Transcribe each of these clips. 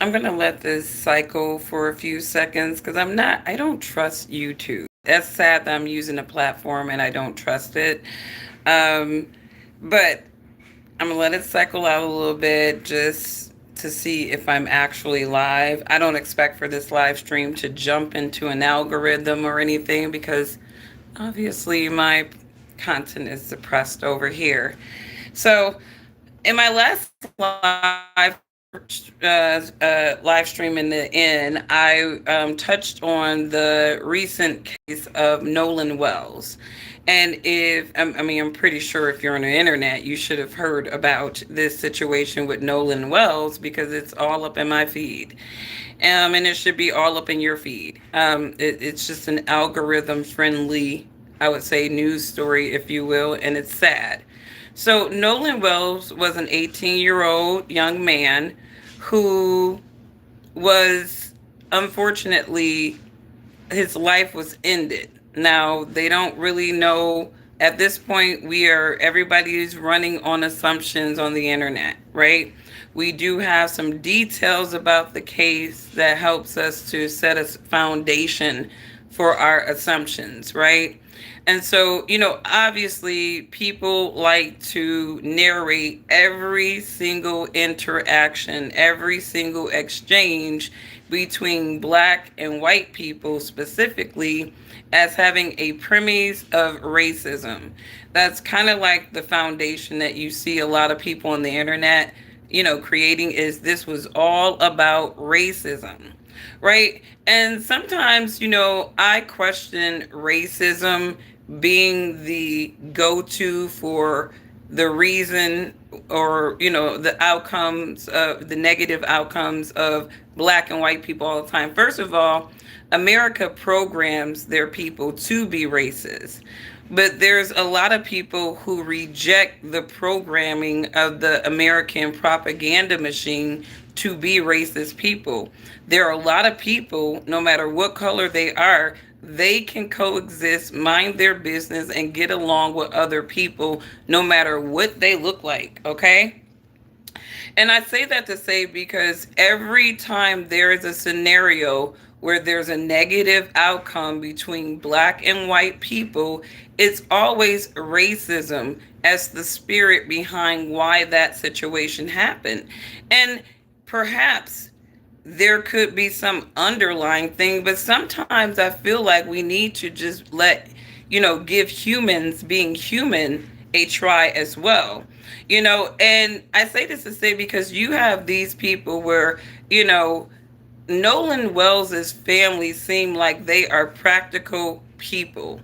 I'm gonna let this cycle for a few seconds because I don't trust YouTube. That's sad that I'm using a platform and I don't trust it. Um, but I'm gonna let it cycle out a little bit just to see if I'm actually live. I don't expect for this live stream to jump into an algorithm or anything because obviously my content is suppressed over here. So in my last live stream in the end, I touched on the recent case of Nolan Wells. And I'm pretty sure if you're on the internet, you should have heard about this situation with Nolan Wells because it's all up in my feed. And it should be all up in your feed. It's just an algorithm friendly, I would say, news story, if you will, and it's sad. So Nolan Wells was an 18-year-old young man who was, unfortunately, his life was ended. Now, they don't really know at this point. Everybody is running on assumptions on the internet, right? We do have some details about the case that helps us to set a foundation for our assumptions, right? And so, obviously, people like to narrate every single interaction, every single exchange between black and white people specifically as having a premise of racism. That's kind of like the foundation that you see a lot of people on the internet, creating is this was all about racism, right? And sometimes, I question racism being the go-to for the reason or the outcomes of the negative outcomes of black and white people all the time. First of all, America programs their people to be racist, but there's a lot of people who reject the programming of the American propaganda machine to be racist people. There are a lot of people, no matter what color they are, they can coexist, mind their business, and get along with other people no matter what they look like, okay? And I say that to say because every time there is a scenario where there's a negative outcome between black and white people, it's always racism as the spirit behind why that situation happened. And perhaps there could be some underlying thing, but sometimes I feel like we need to just give humans being human a try as well. And I say this to say because you have these people where, Nolan Wells's family seem like they are practical people.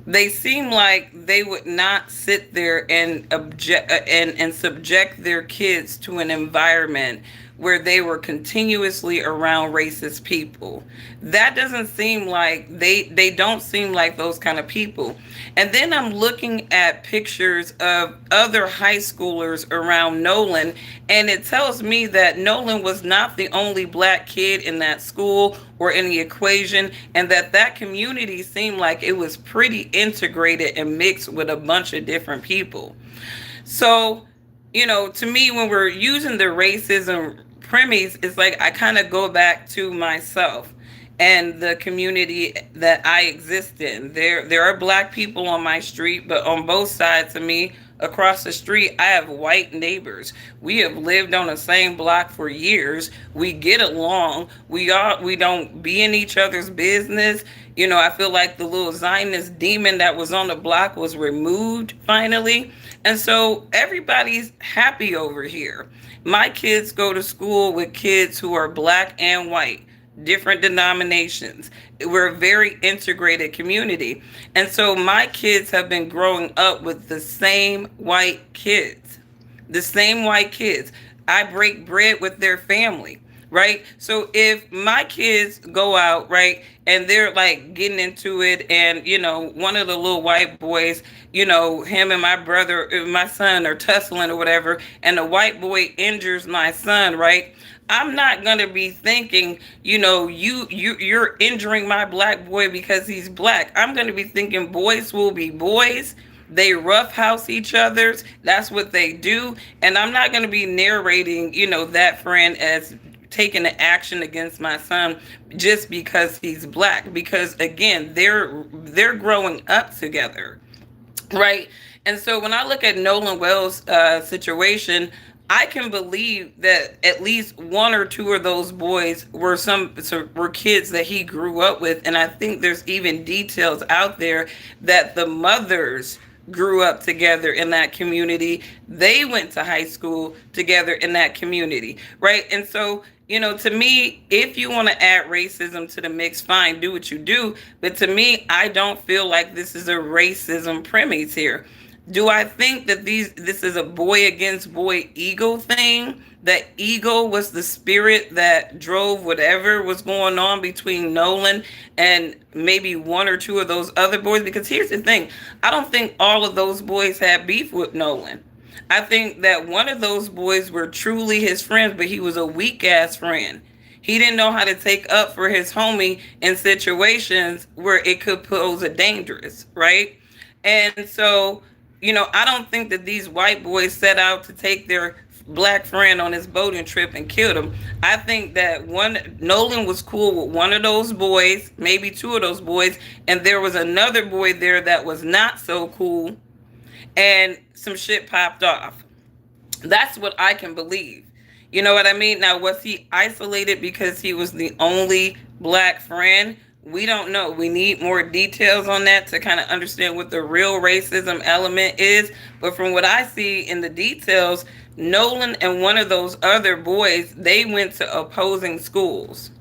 They seem like they would not sit there and and subject their kids to an environment where they were continuously around racist people. That doesn't seem like they don't seem like those kind of people. And then I'm looking at pictures of other high schoolers around Nolan, and it tells me that Nolan was not the only black kid in that school or in the equation, and that community seemed like it was pretty integrated and mixed with a bunch of different people. So, to me, when we're using the racism premise, it's like I kind of go back to myself and the community that I exist in. There are black people on my street, but on both sides of me, across the street, I have white neighbors. We have lived on the same block for years. We get along. We don't be in each other's business. I feel like the little Zionist demon that was on the block was removed finally. And so everybody's happy over here. My kids go to school with kids who are black and white, different denominations. We're a very integrated community. And so my kids have been growing up with the same white kids, the same white kids. I break bread with their family, right? So if my kids go out, right, and they're like getting into it, and one of the little white boys, him and my son are tussling or whatever, and the white boy injures my son, right? I'm not gonna be thinking, you're injuring my black boy because he's black. I'm gonna be thinking boys will be boys. They roughhouse each other's. That's what they do. And I'm not gonna be narrating, that friend as taking the action against my son just because he's black. Because again, they're growing up together, right? And so when I look at Nolan Wells' situation, I can believe that at least one or two of those boys were kids that he grew up with, and I think there's even details out there that the mothers grew up together in that community. They went to high school together in that community, right? And so, to me, if you want to add racism to the mix, fine, do what you do. But to me, I don't feel like this is a racism premise here. Do I think that this is a boy against boy ego thing? That ego was the spirit that drove whatever was going on between Nolan and maybe one or two of those other boys? Because here's the thing, I don't think all of those boys had beef with Nolan. I think that one of those boys were truly his friends, but he was a weak ass friend. He didn't know how to take up for his homie in situations where it could pose a dangerous, right? And so, I don't think that these white boys set out to take their black friend on his boating trip and killed him. I think that Nolan was cool with one of those boys, maybe two of those boys, and there was another boy there that was not so cool, and some shit popped off. That's what I can believe. You know what I mean? Now, was he isolated because he was the only black friend? We don't know. We need more details on that to kind of understand what the real racism element is. But from what I see in the details, Nolan and one of those other boys, they went to opposing schools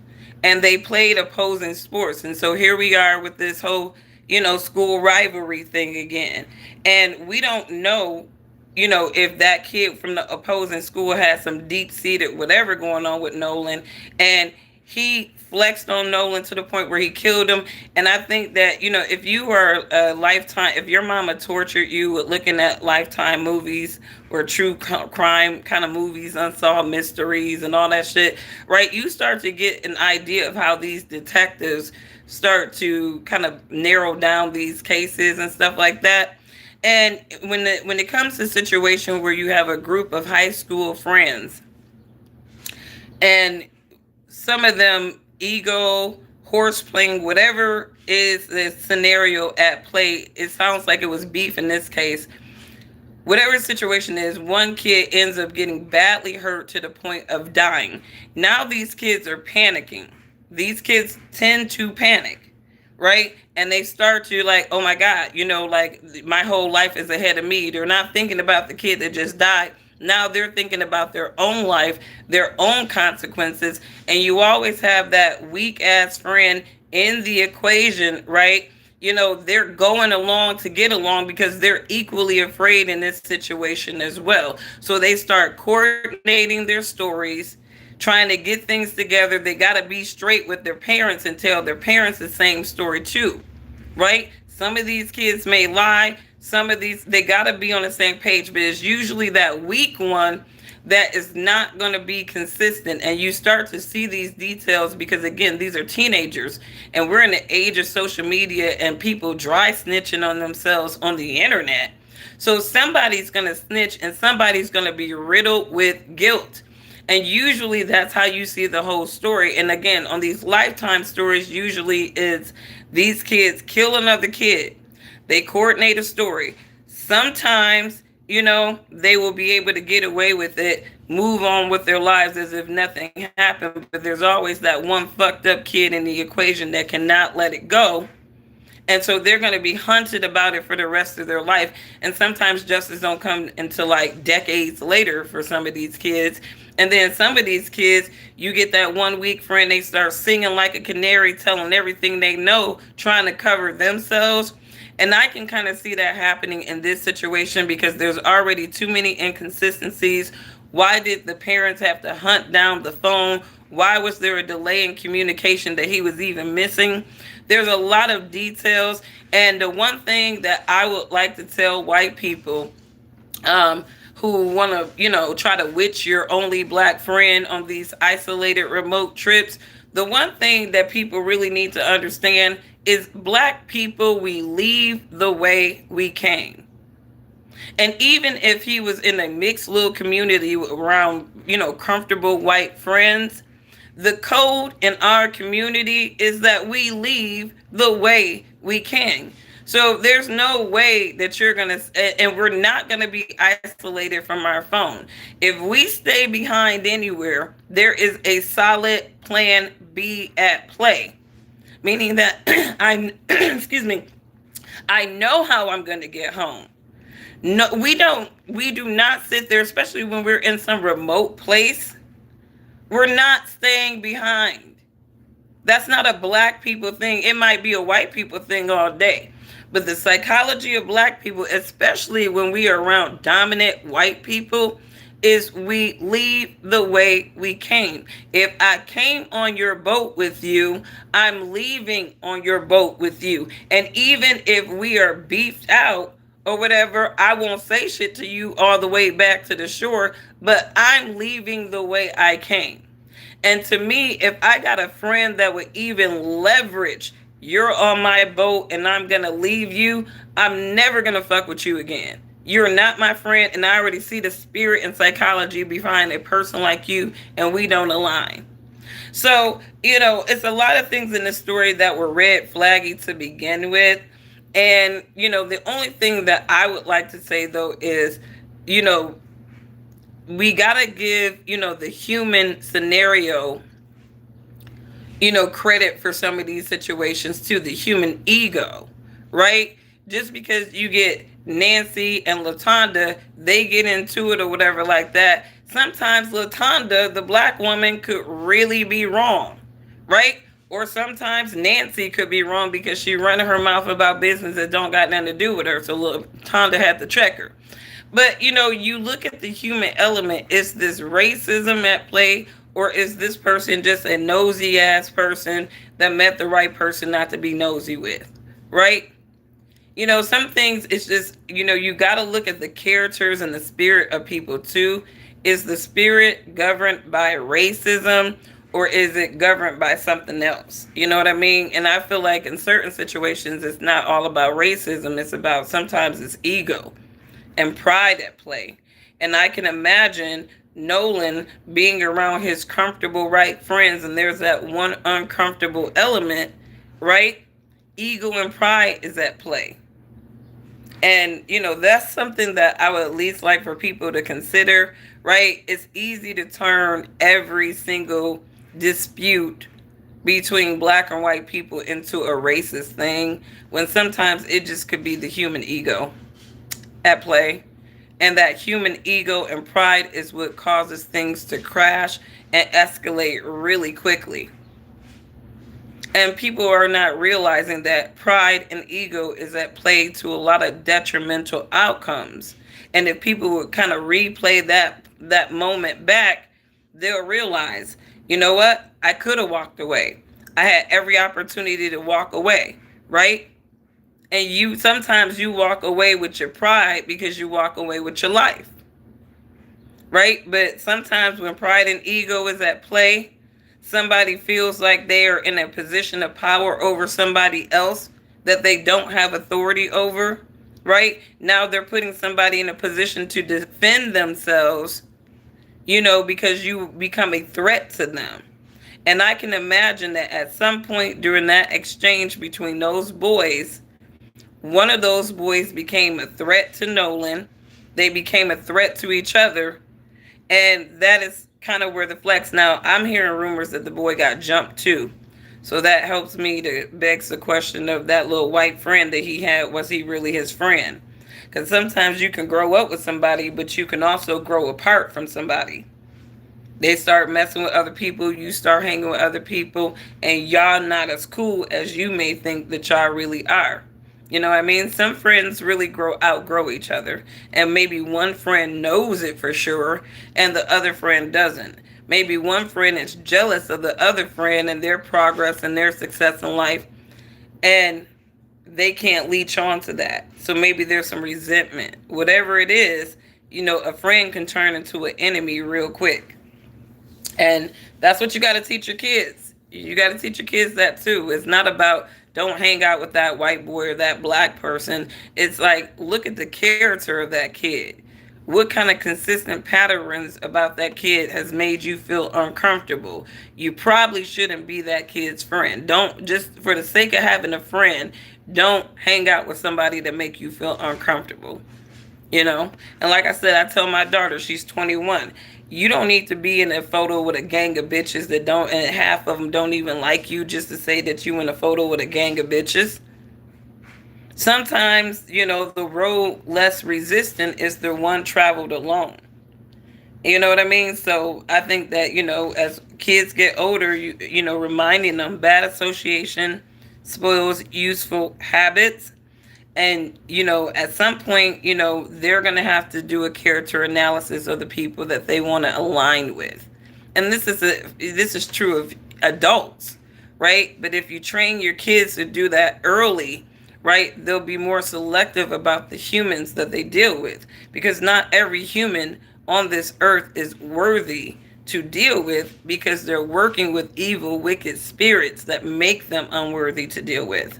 and they played opposing sports. And so here we are with this whole, school rivalry thing again. And we don't know, if that kid from the opposing school had some deep-seated whatever going on with Nolan, and he flexed on Nolan to the point where he killed him. And I think that, if you are a Lifetime, if your mama tortured you with looking at Lifetime movies or true crime kind of movies, unsolved mysteries and all that shit, right, you start to get an idea of how these detectives start to kind of narrow down these cases and stuff like that. And when it comes to a situation where you have a group of high school friends and some of them ego, horse playing, whatever is the scenario at play, it sounds like it was beef in this case. Whatever the situation is, one kid ends up getting badly hurt to the point of dying. Now these kids are panicking. These kids tend to panic, right? And they start to like, oh my God, like my whole life is ahead of me. They're not thinking about the kid that just died. Now they're thinking about their own life, their own consequences. And you always have that weak ass friend in the equation, right? They're going along to get along because they're equally afraid in this situation as well. So they start coordinating their stories, trying to get things together. They got to be straight with their parents and tell their parents the same story too, right? Some of these kids may lie. Some of these, they got to be on the same page, but it's usually that weak one that is not going to be consistent. And you start to see these details because, again, these are teenagers and we're in the age of social media and people dry snitching on themselves on the internet. So somebody's going to snitch and somebody's going to be riddled with guilt. And usually that's how you see the whole story. And again, on these Lifetime stories, usually it's these kids kill another kid. They coordinate a story. Sometimes, they will be able to get away with it, move on with their lives as if nothing happened. But there's always that one fucked up kid in the equation that cannot let it go. And so they're going to be hunted about it for the rest of their life. And sometimes justice don't come until like decades later for some of these kids. And then some of these kids, you get that one weak friend, they start singing like a canary, telling everything they know, trying to cover themselves. And I can kind of see that happening in this situation because there's already too many inconsistencies. Why did the parents have to hunt down the phone? Why was there a delay in communication that he was even missing? There's a lot of details. And the one thing that I would like to tell white people who want to, try to witch your only black friend on these isolated remote trips, the one thing that people really need to understand is black people, we leave the way we came. And even if he was in a mixed little community around, comfortable white friends, The code in our community is that we leave the way we came. So there's no way that you're going to, and we're not going to be isolated from our phone. If we stay behind anywhere, there is a solid plan B at play, meaning that excuse me, I know how I'm going to get home. No, we do not sit there, especially when we're in some remote place. We're not staying behind. That's not a black people thing. It might be a white people thing all day. But the psychology of black people, especially when we are around dominant white people, is we leave the way we came. If I came on your boat with you, I'm leaving on your boat with you. And even if we are beefed out or whatever, I won't say shit to you all the way back to the shore, but I'm leaving the way I came. And to me, if I got a friend that would even leverage, you're on my boat and I'm going to leave you, I'm never going to fuck with you again. You're not my friend, and I already see the spirit and psychology behind a person like you, and we don't align. So, it's a lot of things in the story that were red flaggy to begin with. And, the only thing that I would like to say, though, is, we got to give, the human scenario, credit for some of these situations to the human ego, right? Just because you get Nancy and Latonda, they get into it or whatever like that. Sometimes Latonda, the black woman, could really be wrong, right? Or sometimes Nancy could be wrong because she running her mouth about business that don't got nothing to do with her. So Latonda had to check her. But, you look at the human element. Is this racism at play? Or is this person just a nosy ass person that met the right person not to be nosy with? Right? Some things it's just, you got to look at the characters and the spirit of people too. Is the spirit governed by racism, or is it governed by something else? You know what I mean? And I feel like in certain situations, it's not all about racism. It's about, sometimes it's ego and pride at play. And I can imagine Nolan being around his comfortable right friends, and there's that one uncomfortable element, right? Ego and pride is at play. And, that's something that I would at least like for people to consider, right? It's easy to turn every single dispute between black and white people into a racist thing, when sometimes it just could be the human ego at play. And that human ego and pride is what causes things to crash and escalate really quickly. And people are not realizing that pride and ego is at play to a lot of detrimental outcomes. And if people would kind of replay that moment back, they'll realize, you know what? I could have walked away. I had every opportunity to walk away, right? And sometimes you walk away with your pride because you walk away with your life, right? But sometimes when pride and ego is at play, somebody feels like they are in a position of power over somebody else that they don't have authority over, right? Now they're putting somebody in a position to defend themselves, because you become a threat to them. And I can imagine that at some point during that exchange between those boys, one of those boys became a threat to Nolan. They became a threat to each other. And that is kind of where the flex. Now, I'm hearing rumors that the boy got jumped too. So that helps me to begs the question of that little white friend that he had. Was he really his friend? Because sometimes you can grow up with somebody, but you can also grow apart from somebody. They start messing with other people. You start hanging with other people. And y'all not as cool as you may think that y'all really are. You know what I mean? Some friends really outgrow each other. And maybe one friend knows it for sure and the other friend doesn't. Maybe one friend is jealous of the other friend and their progress and their success in life, and they can't leech on to that. So maybe there's some resentment. Whatever it is, a friend can turn into an enemy real quick. And that's what you got to teach your kids. You got to teach your kids that too. It's not about don't hang out with that white boy or that black person. It's like, look at the character of that kid. What kind of consistent patterns about that kid has made you feel uncomfortable? You probably shouldn't be that kid's friend. Don't, just for the sake of having a friend, don't hang out with somebody that make you feel uncomfortable. You know, and like I said, I tell my daughter, she's 21, you don't need to be in a photo with a gang of bitches that don't, and half of them don't even like you, just to say that you in a photo with a gang of bitches. Sometimes, the road less resistant is the one traveled alone. You know what I mean? So I think that, as kids get older, reminding them bad association spoils useful habits. And, at some point, they're going to have to do a character analysis of the people that they want to align with. And this is true of adults, right? But if you train your kids to do that early, right, they'll be more selective about the humans that they deal with, because not every human on this earth is worthy to deal with, because they're working with evil, wicked spirits that make them unworthy to deal with.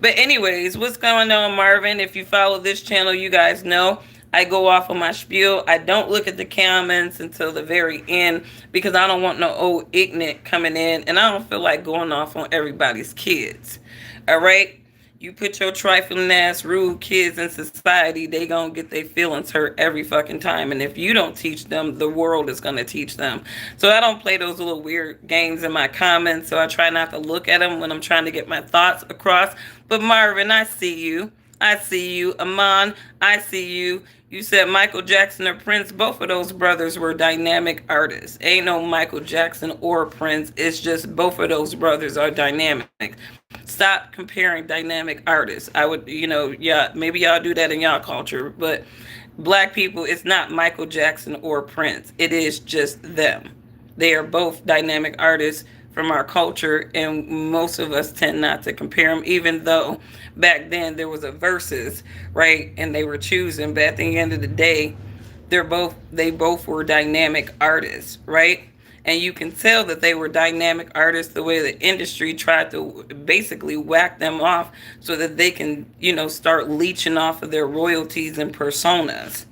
But anyways, what's going on, Marvin? If you follow this channel, you guys know I go off on my spiel. I don't look at the comments until the very end, because I don't want no old ignorant coming in, and I don't feel like going off on everybody's kids. All right? You put your trifling ass rude kids in society, they gonna get their feelings hurt every fucking time. And if you don't teach them, the world is gonna teach them. So I don't play those little weird games in my comments. So I try not to look at them when I'm trying to get my thoughts across. But Marvin, I see you. I see you. Amon, I see you. You said Michael Jackson or Prince. Both of those brothers were dynamic artists. Ain't no Michael Jackson or Prince. It's just both of those brothers are dynamic. Stop comparing dynamic artists. I would, yeah, maybe y'all do that in y'all culture, but black people, it's not Michael Jackson or Prince. It is just them. They are both dynamic artists from our culture, and most of us tend not to compare them, even though back then there was a versus, right? And they were choosing, but at the end of the day, they both were dynamic artists, right? And you can tell that they were dynamic artists the way the industry tried to basically whack them off so that they can, start leeching off of their royalties and personas.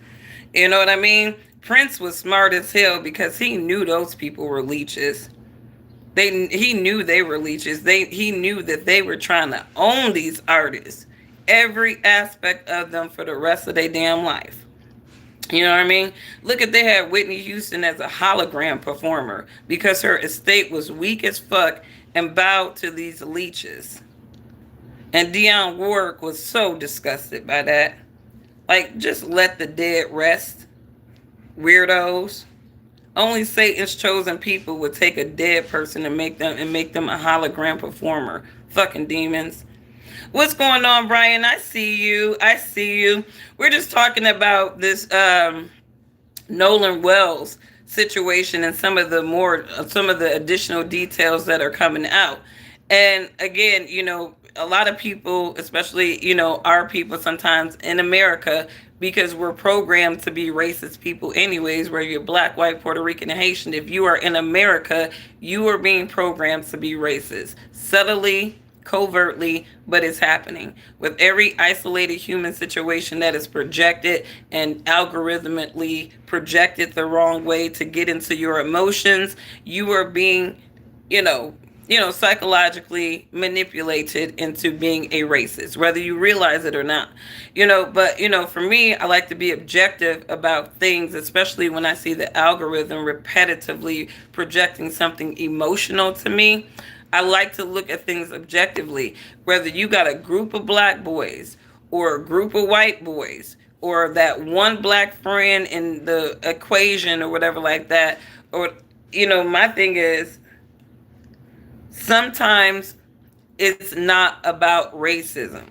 You know what I mean? Prince was smart as hell because he knew those people were leeches. He knew they were leeches. He knew that they were trying to own these artists, every aspect of them, for the rest of their damn life. You know what I mean? Look at, they had Whitney Houston as a hologram performer because her estate was weak as fuck and bowed to these leeches. And Dionne Warwick was so disgusted by that. Like, just let the dead rest, weirdos. Only Satan's chosen people would take a dead person and make them a hologram performer. Fucking demons. What's going on, Brian? I see you. I see you. We're just talking about this Nolan Wells situation and some of the additional details that are coming out. And again, a lot of people, especially, our people sometimes in America, because we're programmed to be racist people anyways, whether you're black, white, Puerto Rican, and Haitian. If you are in America, you are being programmed to be racist. Subtly, covertly, but it's happening. With every isolated human situation that is projected and algorithmically projected the wrong way to get into your emotions, you are being, psychologically manipulated into being a racist, whether you realize it or not. But for me, I like to be objective about things, especially when I see the algorithm repetitively projecting something emotional to me. I like to look at things objectively, whether you got a group of black boys or a group of white boys or that one black friend in the equation or whatever like that. Or, my thing is, sometimes it's not about racism.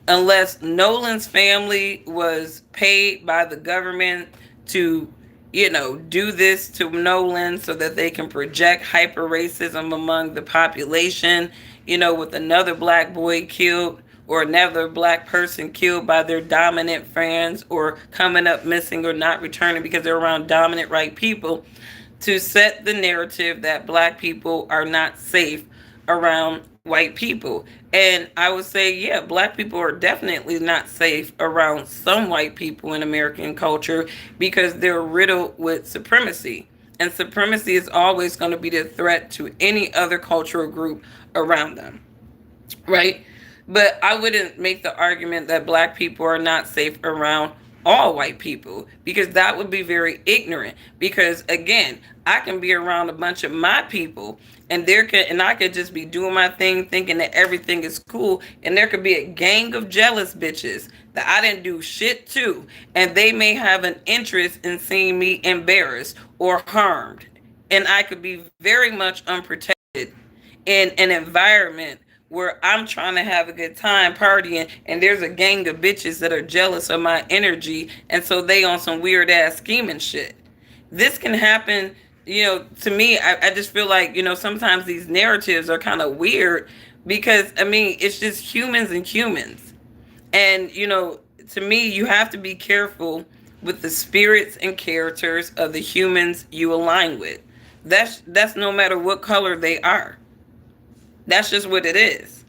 Unless Nolan's family was paid by the government to, do this to Nolan so that they can project hyper racism among the population, with another black boy killed or another black person killed by their dominant friends or coming up missing or not returning because they're around dominant white people, to set the narrative that black people are not safe around white people. And I would say, yeah, black people are definitely not safe around some white people in American culture because they're riddled with supremacy. And supremacy is always going to be the threat to any other cultural group around them, right? But I wouldn't make the argument that black people are not safe around all white people because that would be very ignorant. Because again, I can be around a bunch of my people and I could just be doing my thing thinking that everything is cool, and there could be a gang of jealous bitches that I didn't do shit to, and they may have an interest in seeing me embarrassed or harmed, and I could be very much unprotected in an environment where I'm trying to have a good time partying, and there's a gang of bitches that are jealous of my energy, and so they on some weird ass scheming shit. This can happen, to me. I just feel like, sometimes these narratives are kind of weird because, I mean, it's just humans and humans. And, to me, you have to be careful with the spirits and characters of the humans you align with. That's no matter what color they are. That's just what it is.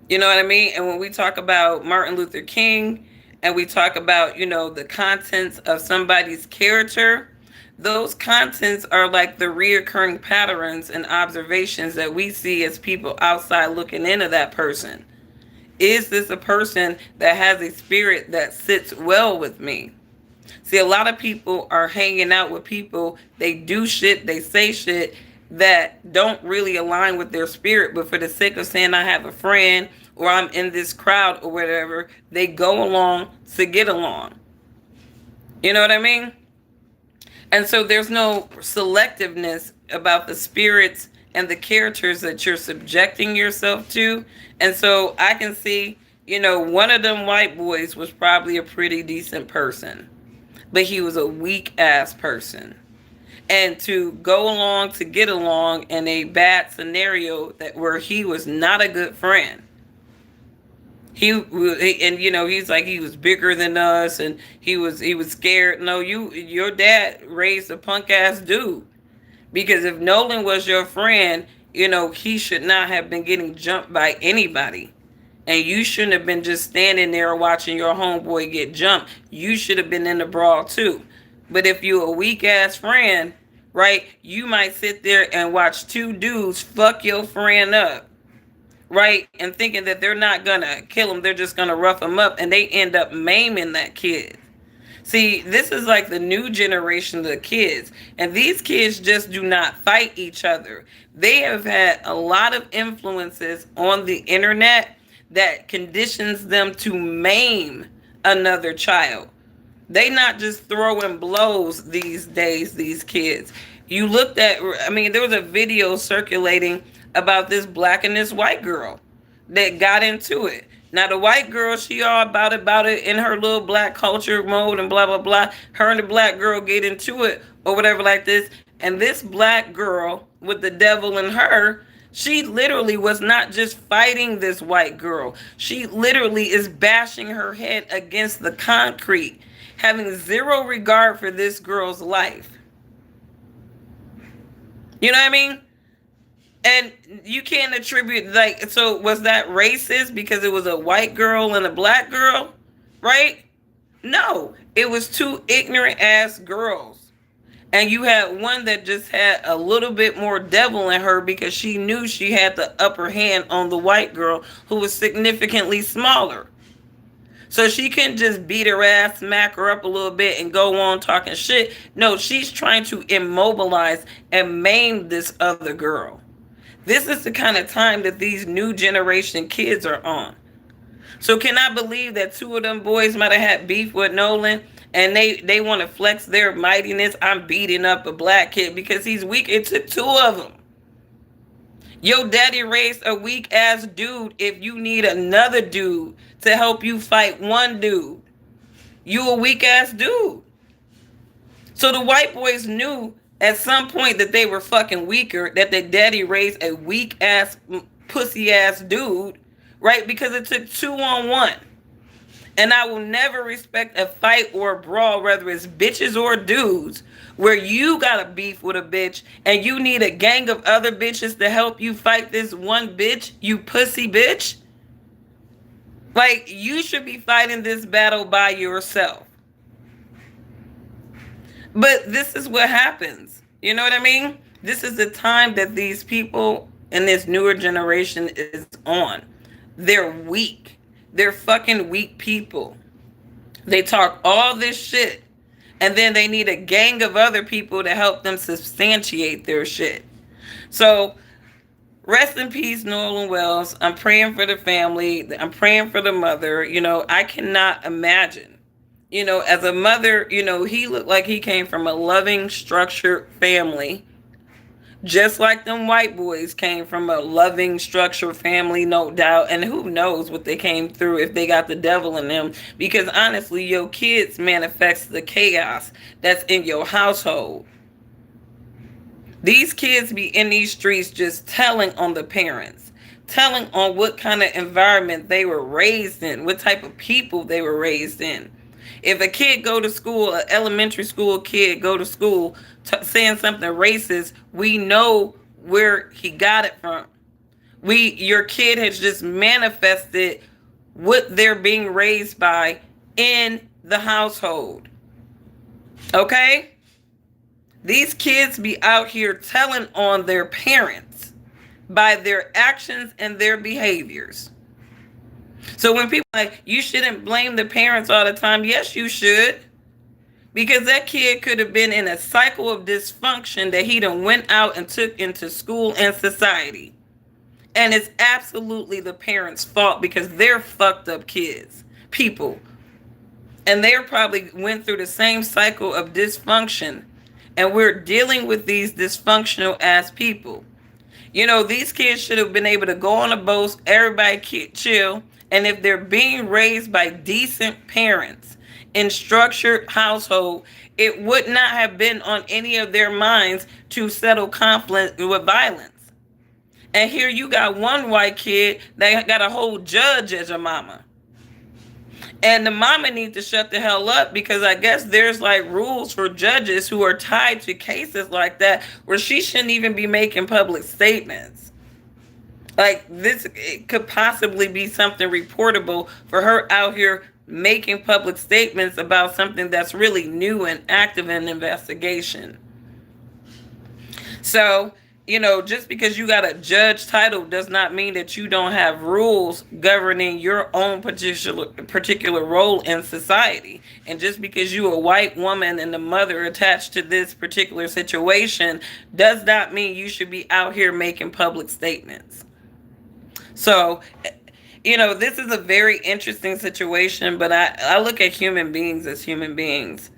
You know what I mean? And when we talk about Martin Luther King and we talk about, the contents of somebody's character, those contents are like the reoccurring patterns and observations that we see as people outside looking into that person. Is this a person that has a spirit that sits well with me? See, a lot of people are hanging out with people, they do shit, they say shit that don't really align with their spirit, but for the sake of saying I have a friend or I'm in this crowd or whatever, they go along to get along. You know what I mean? And so there's no selectiveness about the spirits and the characters that you're subjecting yourself to. And so I can see, one of them white boys was probably a pretty decent person, but he was a weak ass person. And to go along to get along in a bad scenario that where he was not a good friend. He's like he was bigger than us and he was scared. No, your dad raised a punk ass dude. Because if Nolan was your friend, he should not have been getting jumped by anybody. And you shouldn't have been just standing there watching your homeboy get jumped. You should have been in the brawl too. But if you're a weak ass friend, right, you might sit there and watch two dudes fuck your friend up, right? And thinking that they're not gonna kill him, they're just gonna rough him up, and they end up maiming that kid. See, this is like the new generation of the kids, and these kids just do not fight each other. They have had a lot of influences on the internet that conditions them to maim another child. They not just throwing blows these days, these kids. There was a video circulating about this black and this white girl that got into it. Now the white girl, she all about it in her little black culture mode and blah, blah, blah. Her and the black girl get into it or whatever like this. And this black girl with the devil in her, she literally was not just fighting this white girl. She literally is bashing her head against the concrete, having zero regard for this girl's life. You know what I mean? And you can't attribute, so was that racist because it was a white girl and a black girl? Right? No. It was two ignorant ass girls. And you had one that just had a little bit more devil in her because she knew she had the upper hand on the white girl who was significantly smaller. So she couldn't just beat her ass, smack her up a little bit, and go on talking shit. No, she's trying to immobilize and maim this other girl. This is the kind of time that these new generation kids are on. So can I believe that two of them boys might have had beef with Nolan and they want to flex their mightiness? I'm beating up a black kid because he's weak. It took two of them. Your daddy raised a weak ass dude if you need another dude to help you fight one dude. You a weak ass dude. So the white boys knew at some point that they were fucking weaker, that their daddy raised a weak ass, pussy ass dude, right? Because it took 2 on 1. And I will never respect a fight or a brawl, whether it's bitches or dudes, where you got a beef with a bitch and you need a gang of other bitches to help you fight this one bitch, you pussy bitch. Like, you should be fighting this battle by yourself. But this is what happens. You know what I mean? This is the time that these people in this newer generation is on. They're weak. They're fucking weak people. They talk all this shit, and then they need a gang of other people to help them substantiate their shit. So, rest in peace, Nolan Wells. I'm praying for the family. I'm praying for the mother. I cannot imagine. As a mother, he looked like he came from a loving, structured family. Just like them white boys came from a loving, structured family, no doubt. And who knows what they came through if they got the devil in them. Because honestly, your kids manifest the chaos that's in your household. These kids be in these streets just telling on the parents, telling on what kind of environment they were raised in, what type of people they were raised in. If a kid go to school, an elementary school kid go to school saying something racist, we know where he got it from. Your kid has just manifested what they're being raised by in the household. Okay? These kids be out here telling on their parents by their actions and their behaviors. So when people are like, you shouldn't blame the parents all the time. Yes, you should. Because that kid could have been in a cycle of dysfunction that he done went out and took into school and society. And it's absolutely the parents' fault because they're fucked up kids, people. And they probably went through the same cycle of dysfunction. And we're dealing with these dysfunctional ass people. These kids should have been able to go on a boat, everybody chill. And if they're being raised by decent parents in structured household, it would not have been on any of their minds to settle conflict with violence. And here you got one white kid that got a whole judge as a mama. And the mama needs to shut the hell up because I guess there's like rules for judges who are tied to cases like that where she shouldn't even be making public statements. Like this it could possibly be something reportable for her out here making public statements about something that's really new and active in investigation. So, just because you got a judge title does not mean that you don't have rules governing your own particular role in society. And just because you a white woman and the mother attached to this particular situation does not mean you should be out here making public statements. So, this is a very interesting situation, but I look at human beings as human beings.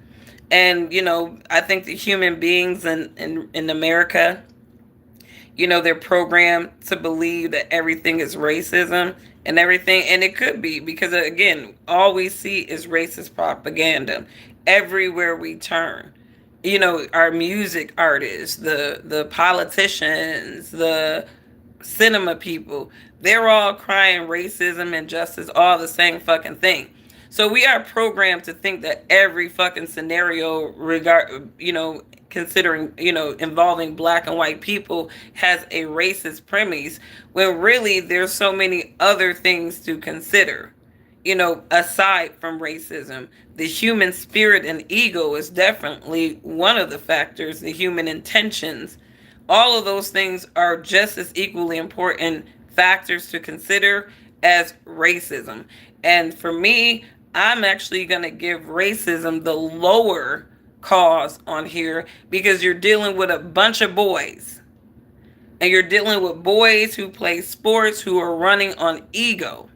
And, I think the human beings in America, they're programmed to believe that everything is racism and everything. And it could be because, again, all we see is racist propaganda everywhere we turn. Our music artists, the politicians, the cinema people, they're all crying racism and justice, all the same fucking thing. So we are programmed to think that every fucking scenario considering, involving black and white people has a racist premise when really there's so many other things to consider. Aside from racism, the human spirit and ego is definitely one of the factors, the human intentions. All of those things are just as equally important factors to consider as racism. And for me, I'm actually going to give racism the lower cause on here because you're dealing with a bunch of boys. And you're dealing with boys who play sports who are running on ego.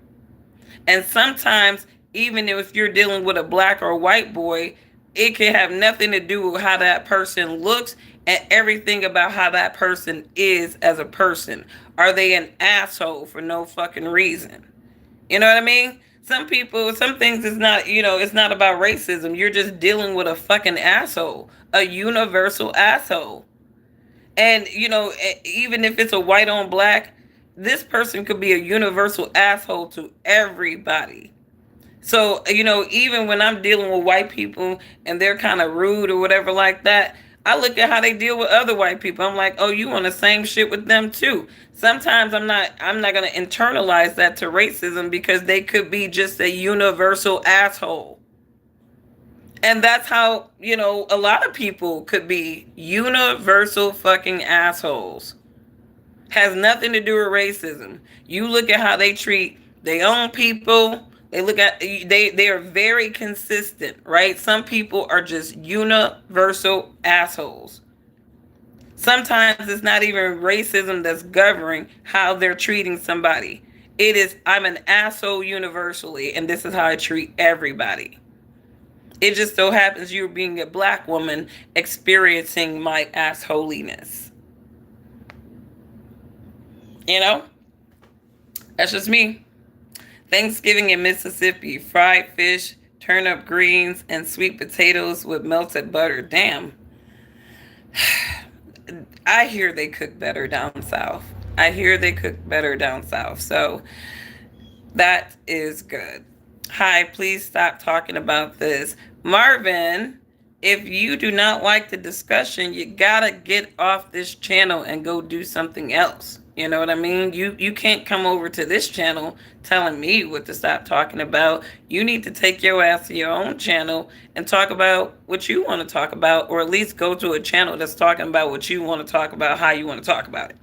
And sometimes, even if you're dealing with a black or white boy, it can have nothing to do with how that person looks and everything about how that person is as a person. Are they an asshole for no fucking reason? You know what I mean? Some things is not, it's not about racism. You're just dealing with a fucking asshole, a universal asshole. And, even if it's a white on black, this person could be a universal asshole to everybody. So, even when I'm dealing with white people and they're kind of rude or whatever like that, I look at how they deal with other white people. I'm like, oh, you on the same shit with them too. Sometimes I'm not gonna internalize that to racism because they could be just a universal asshole. And that's how, a lot of people could be universal fucking assholes. Has nothing to do with racism. You look at how they treat their own people. They are very consistent, right? Some people are just universal assholes. Sometimes it's not even racism that's governing how they're treating somebody. It is, I'm an asshole universally, and this is how I treat everybody. It just so happens you're being a black woman experiencing my assholiness. You know? That's just me. Thanksgiving in Mississippi, fried fish, turnip greens, and sweet potatoes with melted butter. Damn. I hear they cook better down south. I hear they cook better down south. So that is good. Hi, please stop talking about this. Marvin, if you do not like the discussion, you gotta get off this channel and go do something else. You know what I mean? You can't come over to this channel telling me what to stop talking about. You need to take your ass to your own channel and talk about what you want to talk about, or at least go to a channel that's talking about what you want to talk about, how you want to talk about it.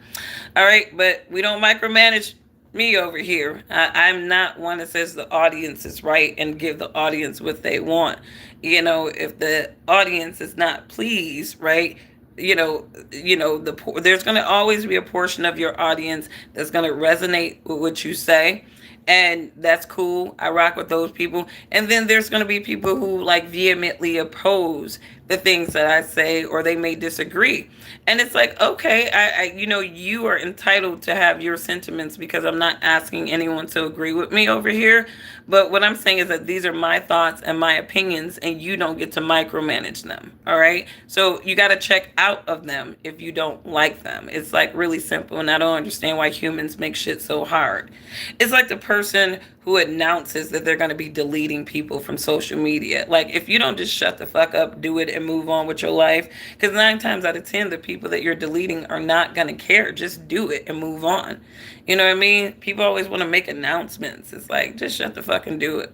All right, but we don't micromanage me over here. I'm not one that says the audience is right and give the audience what they want. If the audience is not pleased, right? There's going to always be a portion of your audience that's going to resonate with what you say, and that's cool. I rock with those people. And then there's going to be people who like vehemently oppose the things that I say, or they may disagree. And it's like, okay, you are entitled to have your sentiments, because I'm not asking anyone to agree with me over here. But what I'm saying is that these are my thoughts and my opinions, and you don't get to micromanage them. All right. So you got to check out of them if you don't like them. It's like really simple. And I don't understand why humans make shit so hard. It's like the person who announces that they're going to be deleting people from social media. Like, if you don't just shut the fuck up, do it, and move on with your life, because 9 times out of 10, the people that you're deleting are not going to care. Just do it and move on. You know what I mean? People always want to make announcements. It's like, just shut the fuck and do it.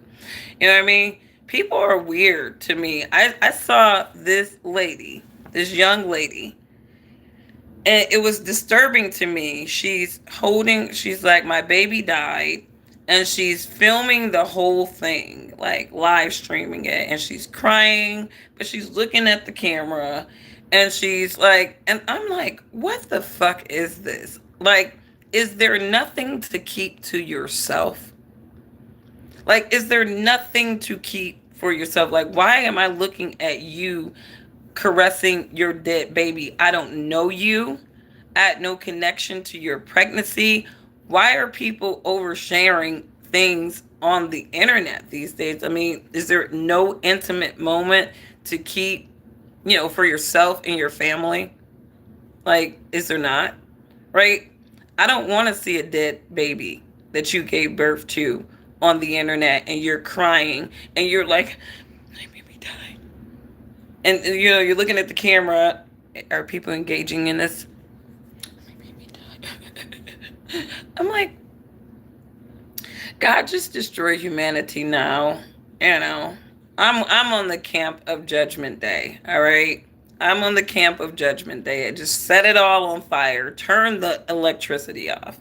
You know what I mean? People are weird to me. I saw this young lady, and it was disturbing to me. She's like, my baby died, and she's filming the whole thing, like live streaming it, and she's crying, but she's looking at the camera, and she's like, and I'm like, what the fuck is this? Like, is there nothing to keep to yourself? Like, is there nothing to keep for yourself? Like, why am I looking at you caressing your dead baby? I don't know you. I had no connection to your pregnancy. Why are people oversharing things on the internet these days? I mean, is there no intimate moment to keep, for yourself and your family? Like, is there not? Right? I don't want to see a dead baby that you gave birth to on the internet, and you're crying, and you're like, my baby died. And, you're looking at the camera. Are people engaging in this? My baby died. I'm like, God, just destroy humanity now. I'm on the camp of Judgment Day. All right. I'm on the camp of Judgment Day. I just set it all on fire. Turn the electricity off.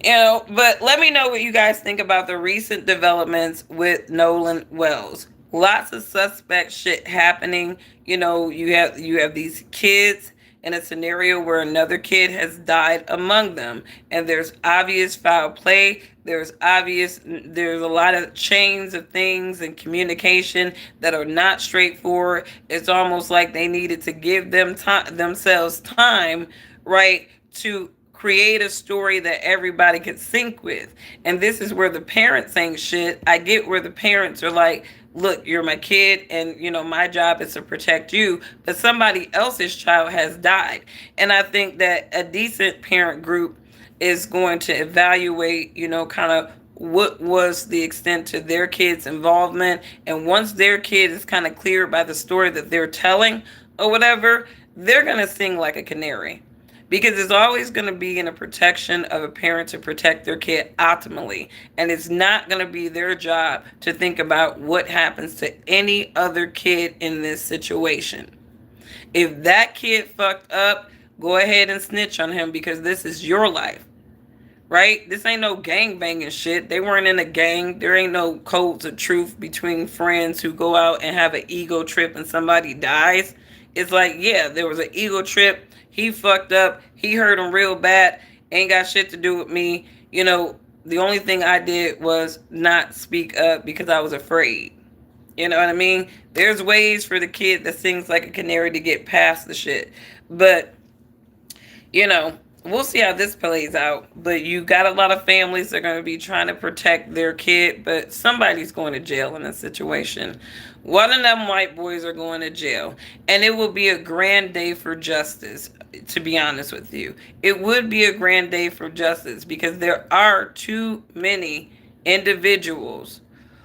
But let me know what you guys think about the recent developments with Nolan Wells. Lots of suspect shit happening. You have these kids in a scenario where another kid has died among them, and there's obvious foul play. There's a lot of chains of things and communication that are not straightforward. It's almost like they needed to give themselves time, right, to create a story that everybody could sync with. And this is where the parents ain't shit. I get where the parents are like, look, you're my kid, and my job is to protect you, but somebody else's child has died. And I think that a decent parent group is going to evaluate, kind of what was the extent to their kid's involvement. And once their kid is kind of cleared by the story that they're telling or whatever, they're going to sing like a canary. Because it's always going to be in a protection of a parent to protect their kid optimally. And it's not going to be their job to think about what happens to any other kid in this situation. If that kid fucked up, go ahead and snitch on him because this is your life, right? This ain't no gang banging shit. They weren't in a gang. There ain't no codes of truth between friends who go out and have an ego trip and somebody dies. It's like, yeah, there was an ego trip. He fucked up. He hurt him real bad. Ain't got shit to do with me. The only thing I did was not speak up because I was afraid. You know what I mean? There's ways for the kid that sings like a canary to get past the shit. But we'll see how this plays out. But you got a lot of families that are going to be trying to protect their kid, but somebody's going to jail in this situation. One of them white boys are going to jail. And it will be a grand day for justice, to be honest with you. It would be a grand day for justice because there are too many individuals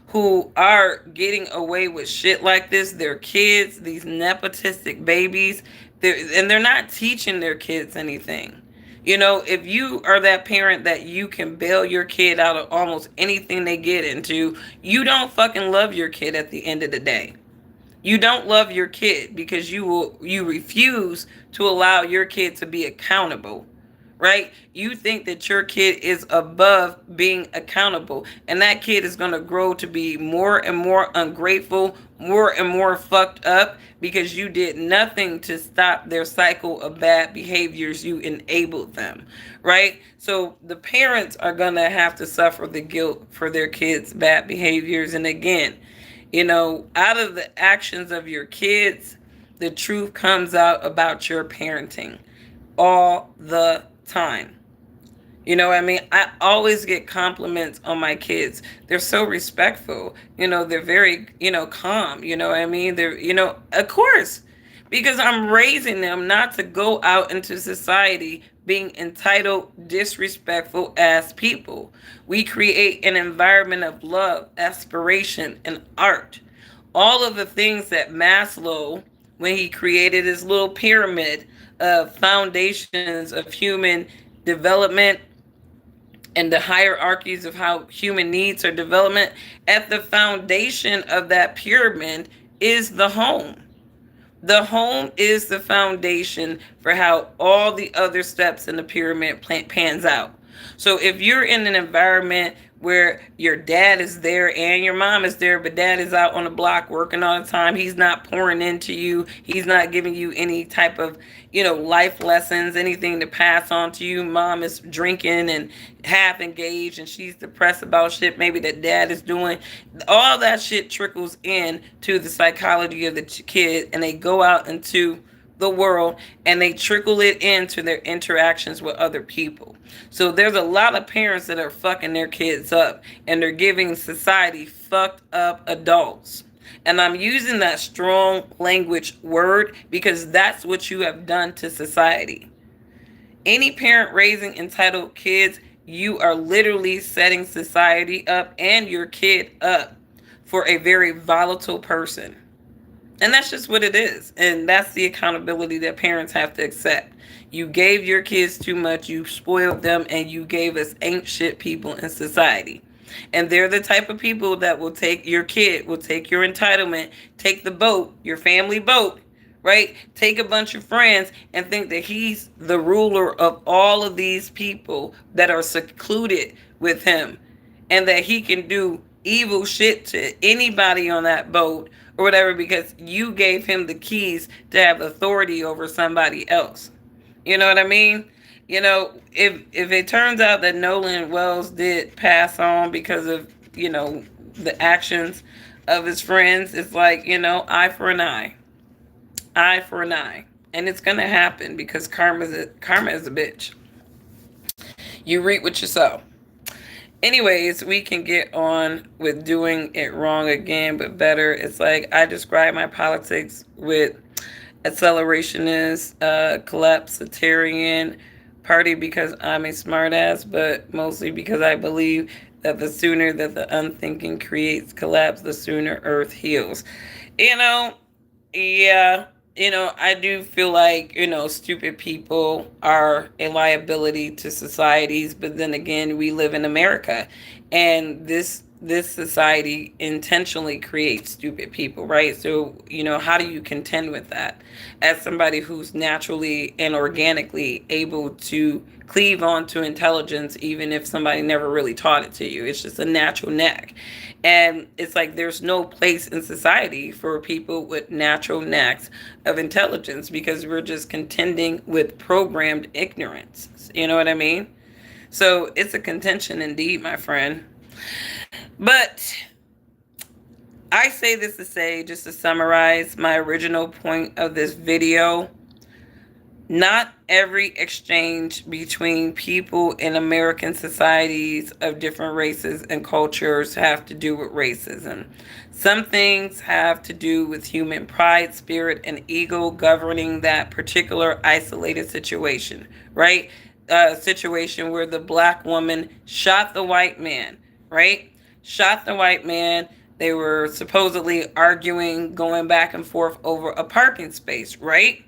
who are getting away with shit like this. Their kids, these nepotistic babies, they're not teaching their kids anything. If you are that parent that you can bail your kid out of almost anything they get into, you don't fucking love your kid at the end of the day. You don't love your kid because you refuse to allow your kid to be accountable, right? You think that your kid is above being accountable, and that kid is going to grow to be more and more ungrateful, more and more fucked up because you did nothing to stop their cycle of bad behaviors. You enabled them, right? So the parents are going to have to suffer the guilt for their kids' bad behaviors. And again, out of the actions of your kids, the truth comes out about your parenting all the time. You know what I mean? I always get compliments on my kids. They're so respectful. They're very, calm. You know what I mean? They're, of course, because I'm raising them not to go out into society being entitled, disrespectful ass people. We create an environment of love, aspiration, and art. All of the things that Maslow, when he created his little pyramid of foundations of human development and the hierarchies of how human needs are development, at the foundation of that pyramid is the home. The home is the foundation for how all the other steps in the pyramid pans out. So if you're in an environment where your dad is there and your mom is there, but dad is out on the block working all the time, he's not pouring into you, he's not giving you any type of, life lessons, anything to pass on to you. Mom is drinking and half engaged and she's depressed about shit maybe that dad is doing. All that shit trickles in to the psychology of the kid, and they go out into the world and they trickle it into their interactions with other people. So there's a lot of parents that are fucking their kids up, and they're giving society fucked up adults. And I'm using that strong language word because that's what you have done to society. Any parent raising entitled kids, you are literally setting society up and your kid up for a very volatile person. And that's just what it is. And that's the accountability that parents have to accept. You gave your kids too much, you spoiled them, and you gave us ain't shit people in society. And they're the type of people that will take your kid, will take your entitlement, take the boat, your family boat, right? Take a bunch of friends and think that he's the ruler of all of these people that are secluded with him, and that he can do evil shit to anybody on that boat or whatever because you gave him the keys to have authority over somebody else. You know what I mean? If it turns out that Nolan Wells did pass on because of, the actions of his friends, it's like, eye for an eye. Eye for an eye. And it's going to happen because karma is a bitch. You reap what you sow. Anyways, we can get on with doing it wrong again, but better. It's like I describe my politics with accelerationist, collapsitarian party because I'm a smartass, but mostly because I believe that the sooner that the unthinking creates collapse, the sooner Earth heals. You know, yeah, I do feel like, stupid people are a liability to societies, but then again, we live in America, and this society intentionally creates stupid people, right? So, how do you contend with that as somebody who's naturally and organically able to cleave onto intelligence, even if somebody never really taught it to you? It's just a natural knack. And it's like there's no place in society for people with natural knacks of intelligence, because we're just contending with programmed ignorance. You know what I mean? So it's a contention indeed, my friend. But I say this to say, just to summarize my original point of this video, not every exchange between people in American societies of different races and cultures have to do with racism. Some things have to do with human pride, spirit, and ego governing that particular isolated situation, right? Situation where the black woman shot the white man, right? Shot the white man. They were supposedly arguing, going back and forth over a parking space, right?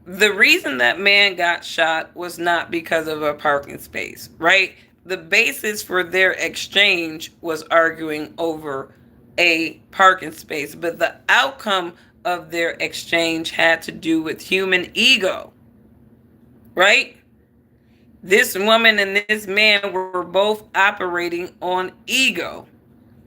The reason that man got shot was not because of a parking space, right? The basis for their exchange was arguing over a parking space, but the outcome of their exchange had to do with human ego, right? This woman and this man were both operating on ego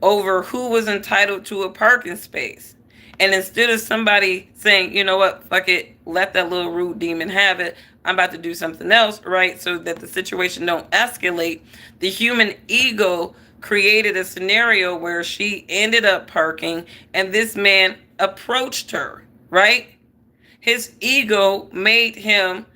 over who was entitled to a parking space. And instead of somebody saying, you know what, fuck it, let that little rude demon have it, I'm about to do something else, right? So that the situation don't escalate. The human ego created a scenario where she ended up parking and this man approached her, right? His ego made him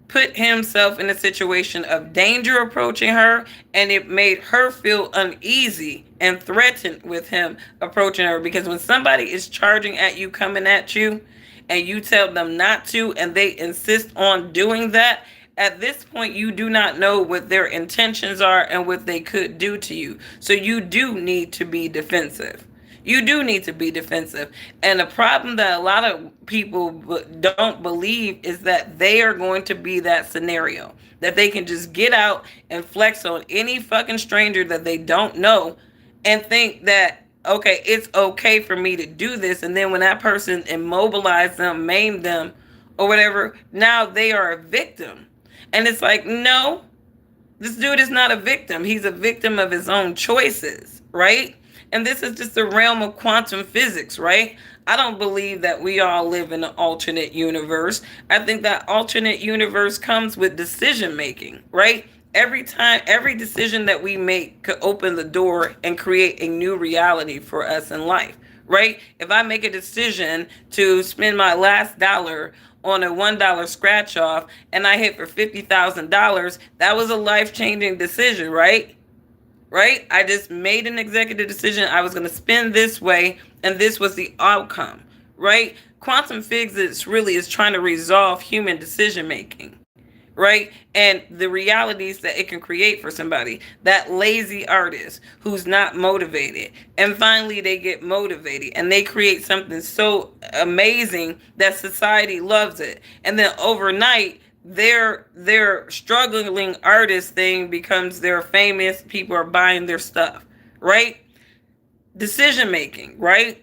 put himself in a situation of danger approaching her, and it made her feel uneasy and threatened with him approaching her. Because when somebody is charging at you, coming at you, and you tell them not to, and they insist on doing that, at this point you do not know what their intentions are and what they could do to you. So you do need to be defensive. You do need to be defensive. And the problem that a lot of people don't believe is that they are going to be that scenario. That they can just get out and flex on any fucking stranger that they don't know and think that, okay, it's okay for me to do this. And then when that person immobilized them, maimed them, or whatever, now they are a victim. And it's like, no, this dude is not a victim. He's a victim of his own choices, right? And this is just the realm of quantum physics, right? I don't believe that we all live in an alternate universe. I think that alternate universe comes with decision making, right? Every decision that we make could open the door and create a new reality for us in life, right? If I make a decision to spend my last dollar on a $1 scratch off and I hit for $50,000, that was a life-changing decision, right? Right? I just made an executive decision. I was going to spend this way, and this was the outcome, right? Quantum physics really is trying to resolve human decision making, right? And the realities that it can create for somebody. That lazy artist who's not motivated, and finally they get motivated and they create something so amazing that society loves it. And then overnight, their struggling artist thing becomes their famous, people are buying their stuff, right? Decision making, right?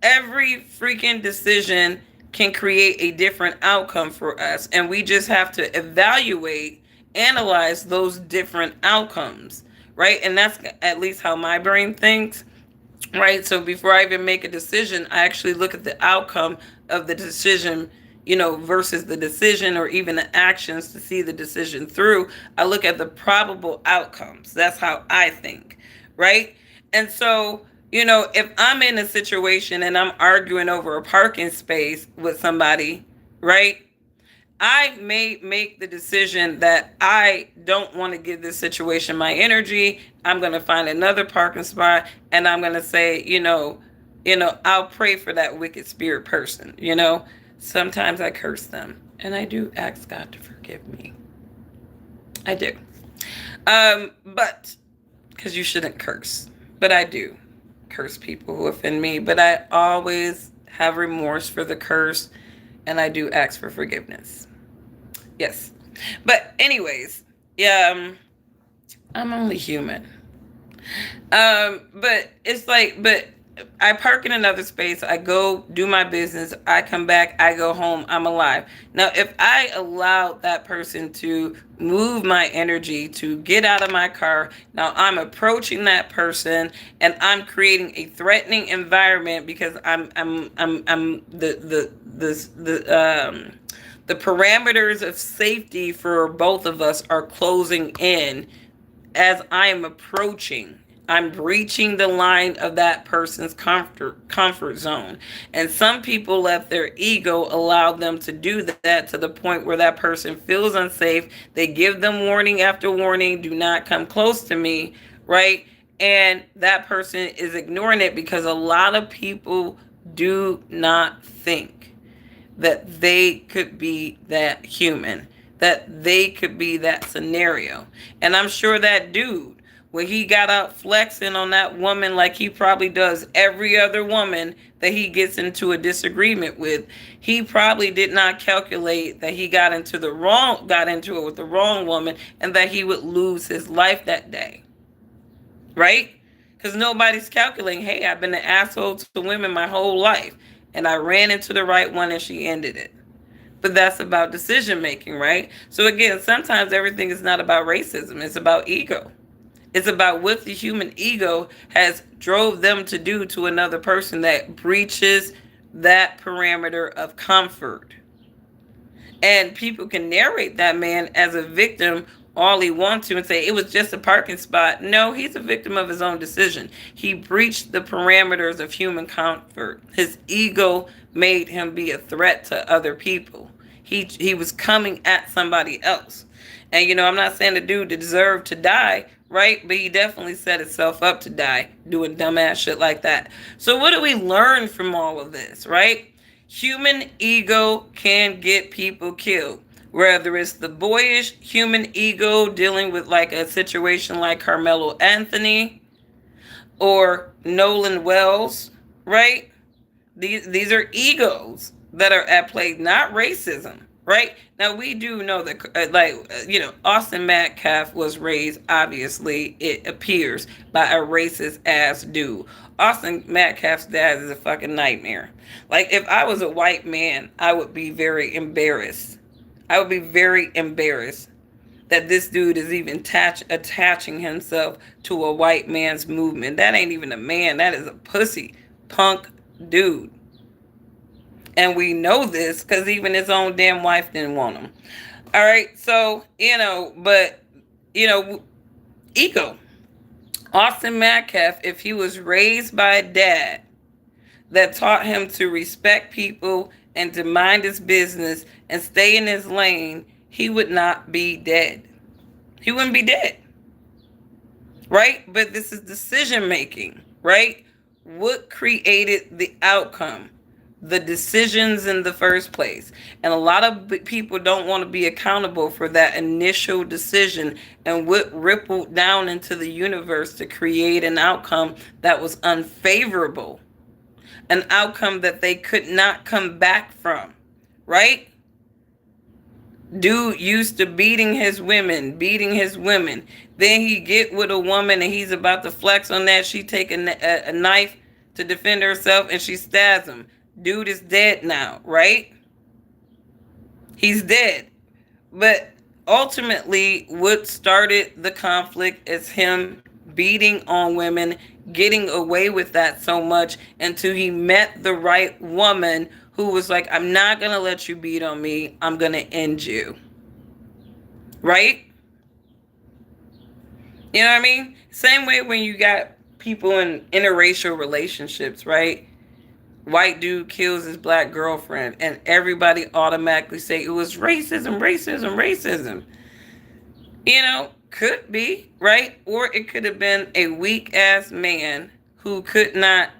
Every freaking decision can create a different outcome for us, and we just have to evaluate, analyze those different outcomes, right? And that's at least how my brain thinks, right? So before I even make a decision, I actually look at the outcome of the decision, versus the decision or even the actions to see the decision through. I look at the probable outcomes. That's how I think, right? And so, if I'm in a situation and I'm arguing over a parking space with somebody, right? I may make the decision that I don't want to give this situation my energy. I'm going to find another parking spot and I'm going to say, I'll pray for that wicked spirit person, Sometimes I curse them, and I do ask God to forgive me. I do. But because you shouldn't curse. But I do curse people who offend me. But I always have remorse for the curse, and I do ask for forgiveness. Yes. But anyways, yeah, I'm only human. But it's like, but I park in another space. I go do my business. I come back. I go home. I'm alive. Now, if I allow that person to move my energy to get out of my car, now I'm approaching that person and I'm creating a threatening environment because I'm the parameters of safety for both of us are closing in as I am approaching. I'm breaching the line of that person's comfort zone. And some people let their ego allow them to do that to the point where that person feels unsafe. They give them warning after warning, do not come close to me, right? And that person is ignoring it because a lot of people do not think that they could be that human, that they could be that scenario. And I'm sure that dude, when he got out flexing on that woman like he probably does every other woman that he gets into a disagreement with, he probably did not calculate that he got into it with the wrong woman and that he would lose his life that day. Right? Because nobody's calculating, hey, I've been an asshole to women my whole life and I ran into the right one and she ended it. But that's about decision making, right? So again, sometimes everything is not about racism, it's about ego. It's about what the human ego has drove them to do to another person that breaches that parameter of comfort. And people can narrate that man as a victim all he wants to and say it was just a parking spot. No, he's a victim of his own decision. He breached the parameters of human comfort. His ego made him be a threat to other people. He was coming at somebody else. And I'm not saying the dude deserved to die, right? But he definitely set himself up to die doing dumbass shit like that. So what do we learn from all of this, right? Human ego can get people killed. Whether it's the boyish human ego dealing with like a situation like Carmelo Anthony or Nolan Wells, right? These are egos that are at play, not racism, right? Now we do know that, Austin Metcalf was raised, obviously, it appears, by a racist ass dude. Austin Metcalf's dad is a fucking nightmare. Like, if I was a white man, I would be very embarrassed. I would be very embarrassed that this dude is even attaching himself to a white man's movement. That ain't even a man. That is a pussy punk dude. And we know this because even his own damn wife didn't want him. All right. So, ego. Austin Metcalf, if he was raised by a dad that taught him to respect people and to mind his business and stay in his lane, he would not be dead. He wouldn't be dead. Right? But this is decision making, right? What created the outcome? The decisions in the first place. And a lot of people don't want to be accountable for that initial decision and what rippled down into the universe to create an outcome that was unfavorable. An outcome that they could not come back from, right? Dude used to beating his women. Then he get with a woman and he's about to flex on that. She take a knife to defend herself and she stabs him. Dude is dead now, right? He's dead. But ultimately, what started the conflict is him beating on women, getting away with that so much until he met the right woman who was like, I'm not going to let you beat on me. I'm going to end you. Right? You know what I mean? Same way when you got people in interracial relationships, right? White dude kills his black girlfriend and everybody automatically say it was racism. Could be, right? Or it could have been a weak ass man who could not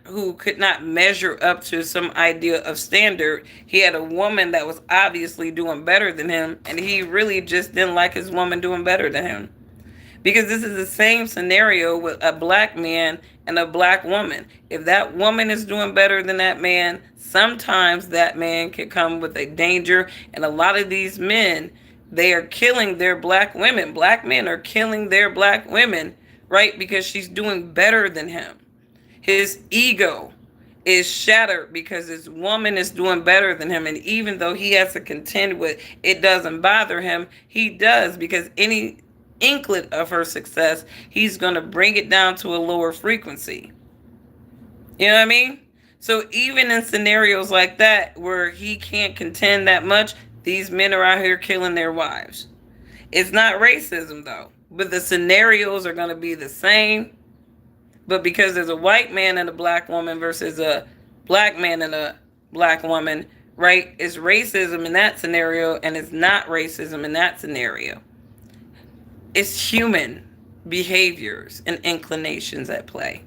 measure up to some idea of standard. He had a woman that was obviously doing better than him and he really just didn't like his woman doing better than him. Because this is the same scenario with a black man and a black woman. If that woman is doing better than that man, sometimes that man can come with a danger. And a lot of these men, they are killing their black women. Black men are killing their black women, right? Because she's doing better than him. His ego is shattered because this woman is doing better than him. And even though he has to contend with it doesn't bother him, he does, because any inklet of her success, he's going to bring it down to a lower frequency. You know what I mean? So even in scenarios like that where he can't contend that much, these men are out here killing their wives. It's not racism though, but the scenarios are going to be the same. But because there's a white man and a black woman versus a black man and a black woman, right? It's racism in that scenario, and it's not racism in that scenario. It's human behaviors and inclinations at play.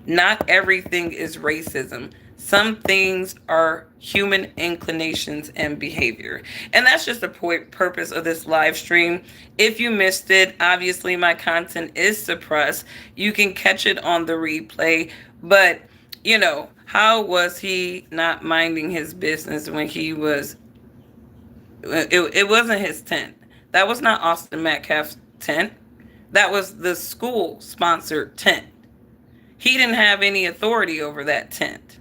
Not everything is racism. Some things are human inclinations and behavior. And that's just the purpose of this live stream. If you missed it, obviously my content is suppressed. You can catch it on the replay. But, how was he not minding his business when it wasn't his tent. That was not Austin Metcalf's tent. That was the school sponsored tent. He didn't have any authority over that tent.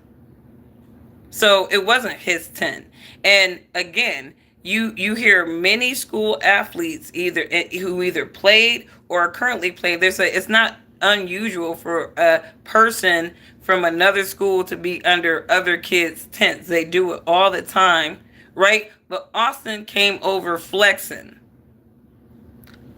So it wasn't his tent. And again, you hear many school athletes who either played or are currently playing. It's not unusual for a person from another school to be under other kids' tents. They do it all the time, right? But Austin came over flexing.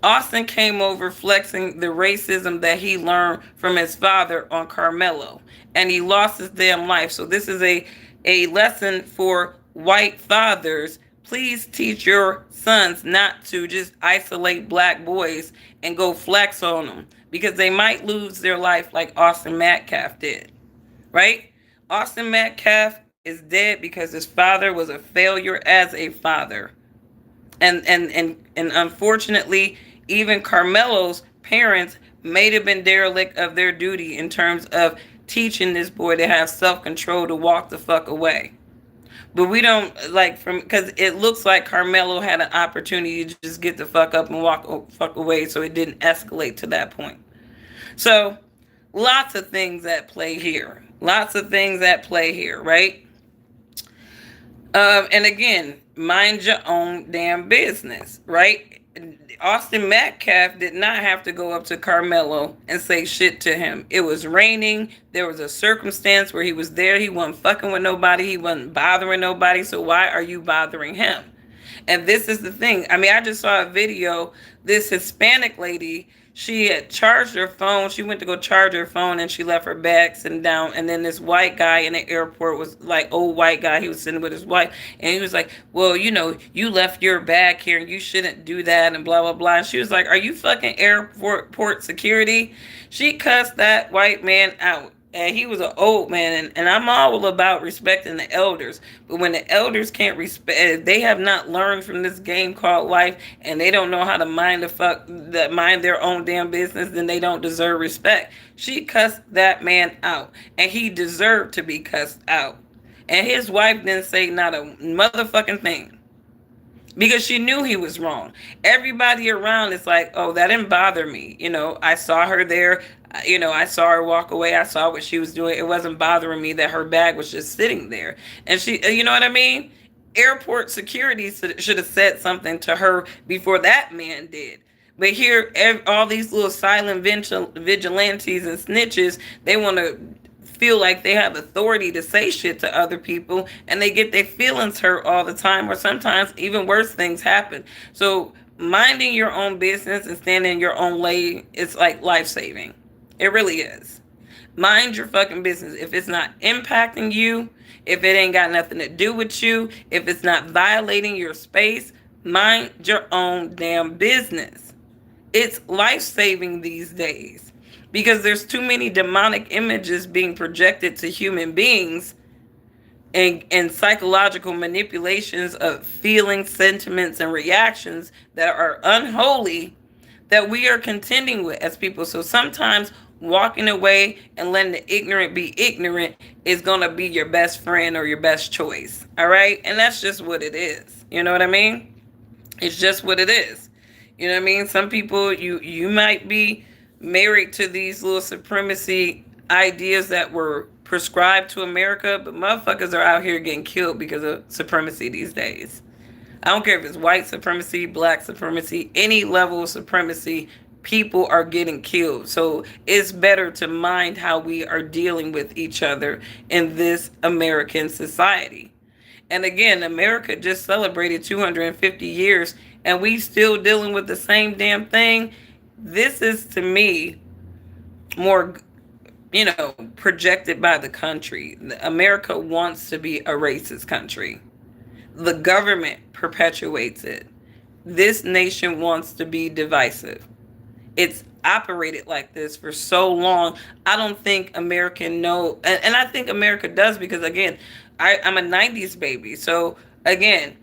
Austin came over flexing the racism that he learned from his father on Carmelo. And he lost his damn life. So this is a lesson for white fathers. Please teach your sons not to just isolate black boys and go flex on them, because they might lose their life like Austin Metcalf did, right? Austin Metcalf is dead because his father was a failure as a father. And unfortunately, even Carmelo's parents may have been derelict of their duty in terms of teaching this boy to have self-control to walk the fuck away. But we don't because it looks like Carmelo had an opportunity to just get the fuck up and walk fuck away, so it didn't escalate to that point. So lots of things at play here. Right? And again, mind your own damn business, right? Austin Metcalf did not have to go up to Carmelo and say shit to him. It was raining. There was a circumstance where he was there. He wasn't fucking with nobody. He wasn't bothering nobody. So why are you bothering him? And this is the thing. I mean, I just saw a video. This Hispanic lady, she had charged her phone. She went to go charge her phone and she left her bag sitting down. And then this white guy in the airport was like, old white guy, he was sitting with his wife. And he was like, well, you left your bag here and you shouldn't do that and blah, blah, blah. And she was like, are you fucking airport security? She cussed that white man out. And he was an old man, and I'm all about respecting the elders. But when the elders can't respect, they have not learned from this game called life, and they don't know how to mind their own damn business, then they don't deserve respect. She cussed that man out, and he deserved to be cussed out. And his wife didn't say not a motherfucking thing, because she knew he was wrong. Everybody around is like, oh, that didn't bother me. I saw her there. I saw her walk away. I saw what she was doing. It wasn't bothering me that her bag was just sitting there. And she, you know what I mean? Airport security should have said something to her before that man did. But here, all these little silent vigilantes and snitches, they want to feel like they have authority to say shit to other people, and they get their feelings hurt all the time, or sometimes even worse things happen. So minding your own business and standing in your own lane is like life-saving. It really is. Mind your fucking business. If it's not impacting you, if it ain't got nothing to do with you, if it's not violating your space, mind your own damn business. It's life-saving these days, because there's too many demonic images being projected to human beings, and psychological manipulations of feelings, sentiments, and reactions that are unholy, that we are contending with as people. So sometimes walking away and letting the ignorant be ignorant is going to be your best friend or your best choice. All right. And that's just what it is. You know what I mean? It's just what it is. You know what I mean? Some people, you might be married to these little supremacy ideas that were prescribed to America, but motherfuckers are out here getting killed because of supremacy these days. I don't care if it's white supremacy, black supremacy, any level of supremacy, people are getting killed. So it's better to mind how we are dealing with each other in this American society. And again, America just celebrated 250 years and we still dealing with the same damn thing. This is to me more, projected by the country. America wants to be a racist country. The government perpetuates it. This nation wants to be divisive. It's operated like this for so long. I don't think America know, and I think America does because again, I'm a 90s baby. So again,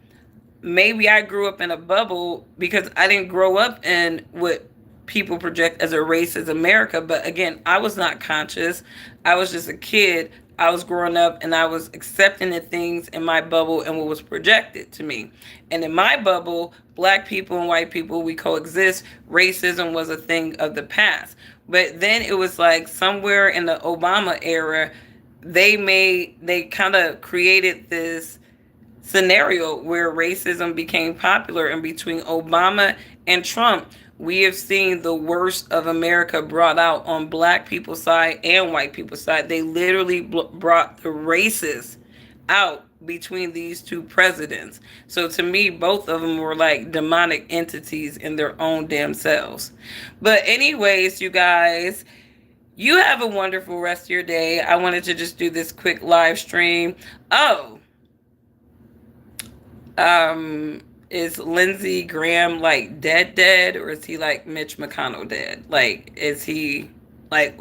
maybe I grew up in a bubble because I didn't grow up in what people project as a racist America. But again, I was not conscious. I was just a kid. I was growing up and I was accepting the things in my bubble and what was projected to me. And in my bubble, black people and white people, we coexist. Racism was a thing of the past. But then it was like somewhere in the Obama era, they kind of created this scenario where racism became popular. And between Obama and Trump, we have seen the worst of America brought out on black people's side and white people's side. They literally brought the racists out between these two presidents. So to me, both of them were like demonic entities in their own damn selves. But anyways, you guys, you have a wonderful rest of your day. I wanted to just do this quick live stream. Oh, is Lindsey Graham like dead, or is he like Mitch McConnell dead? Like, is he like,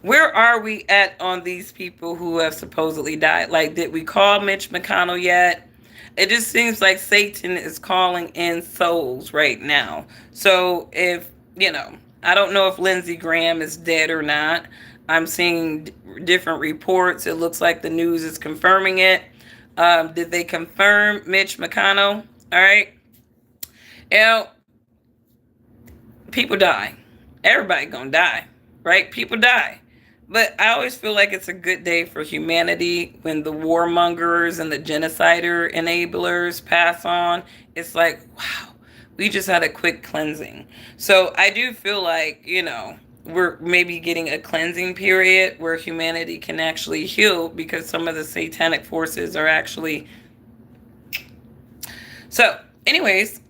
where are we at on these people who have supposedly died? Like, did we call Mitch McConnell yet? It just seems like Satan is calling in souls right now. So if, I don't know if Lindsey Graham is dead or not. I'm seeing different reports. It looks like the news is confirming it. Did they confirm Mitch McConnell? All right. People die. Everybody gonna die, right? People die. But I always feel like it's a good day for humanity when the warmongers and the genocider enablers pass on. It's like, wow, we just had a quick cleansing. So I do feel like, we're maybe getting a cleansing period where humanity can actually heal because some of the satanic forces are actually. So, anyways,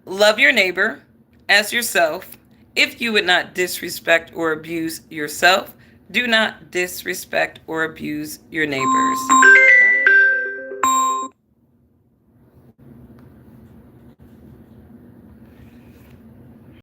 love your neighbor as yourself. If you would not disrespect or abuse yourself, do not disrespect or abuse your neighbors.